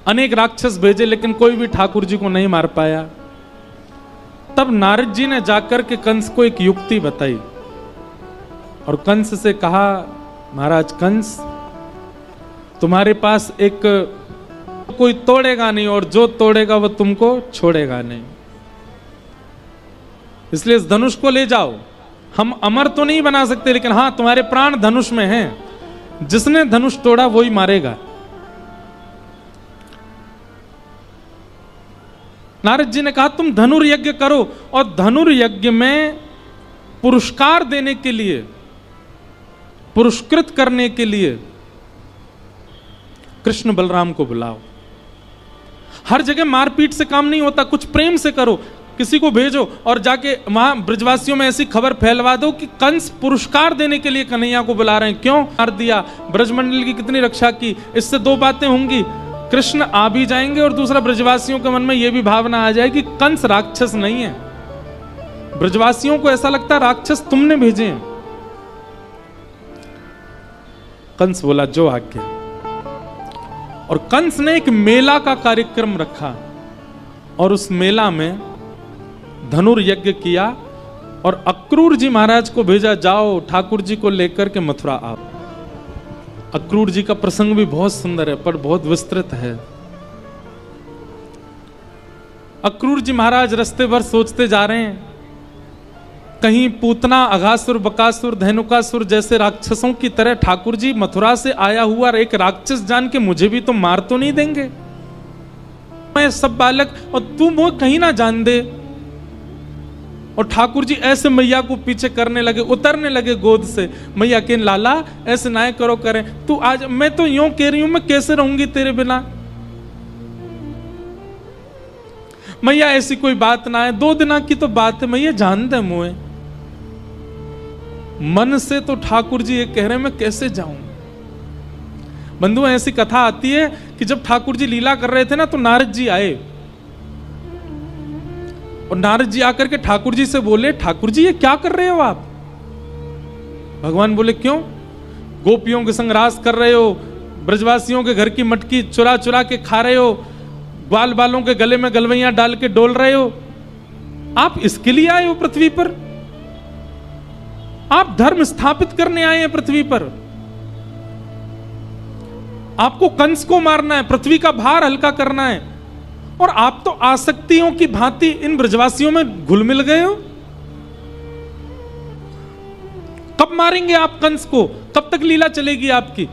अनेक राक्षस भेजे लेकिन कोई भी ठाकुर जी को नहीं मार पाया। तब नारद जी ने जाकर के कंस को एक युक्ति बताई और कंस से कहा, महाराज कंस, तुम्हारे पास एक कोई तोड़ेगा नहीं और जो तोड़ेगा वो तुमको छोड़ेगा नहीं, इसलिए इस धनुष को ले जाओ। हम अमर तो नहीं बना सकते लेकिन हां तुम्हारे प्राण धनुष में हैं, जिसने धनुष तोड़ा वही मारेगा। नारद जी ने कहा तुम धनुर्यज्ञ करो, और धनुर्यज्ञ में पुरस्कार देने के लिए, पुरस्कृत करने के लिए कृष्ण बलराम को बुलाओ। हर जगह मारपीट से काम नहीं होता, कुछ प्रेम से करो। किसी को भेजो और जाके वहां ब्रजवासियों में ऐसी खबर फैलवा दो कि कंस पुरस्कार देने के लिए कन्हैया को बुला रहे हैं। क्यों मार दिया, ब्रजमंडल की कितनी रक्षा की। इससे दो बातें होंगी, कृष्ण आ भी जाएंगे और दूसरा ब्रजवासियों के मन में यह भी भावना आ जाएगी कंस राक्षस नहीं है। ब्रजवासियों को ऐसा लगता है राक्षस तुमने भेजे हैं। कंस बोला जो आज्ञा। और कंस ने एक मेला का कार्यक्रम रखा और उस मेला में धनुर्यज्ञ किया और अक्रूर जी महाराज को भेजा, जाओ ठाकुर जी को लेकर के मथुरा आओ। अक्रूर जी का प्रसंग भी बहुत सुंदर है पर बहुत विस्तृत है। अक्रूर जी महाराज रास्ते भर सोचते जा रहे हैं, कहीं पूतना, अघासुर, बकासुर, धेनुकासुर जैसे राक्षसों की तरह ठाकुर जी मथुरा से आया हुआ एक राक्षस जान के मुझे भी तो मार तो नहीं देंगे। मैं सब बालक और तू वो कहीं ना जान दे। और ठाकुर जी ऐसे मैया को पीछे करने लगे, उतरने लगे गोद से। मैया के लाला ऐसे ना करो, करें तू आज, मैं तो यूं कह रही हूं मैं कैसे रहूंगी तेरे बिना। मैया ऐसी कोई बात ना है, 2 दिन की तो बात है, मैया जान दे मुझे। मन से तो ठाकुर जी ये कह रहे हैं मैं कैसे जाऊं। बंधु ऐसी कथा आती है कि जब ठाकुर जी लीला कर रहे थे ना तो नारद जी आए और नारद जी आकर के ठाकुर जी से बोले, ठाकुर जी ये क्या कर रहे हो आप। भगवान बोले क्यों, गोपियों के संग रास कर रहे हो, ब्रजवासियों के घर की मटकी चुरा चुरा के खा रहे हो, ग्वाल बालों के गले में गलवैयां डाल के डोल रहे हो, आप इसके लिए आए हो पृथ्वी पर। आप धर्म स्थापित करने आए हैं पृथ्वी पर। आपको कंस को मारना है, पृथ्वी का भार हल्का करना है, और आप तो आसक्तियों की भांति इन ब्रजवासियों में घुल मिल गए हो। कब मारेंगे आप कंस को, कब तक लीला चलेगी आपकी।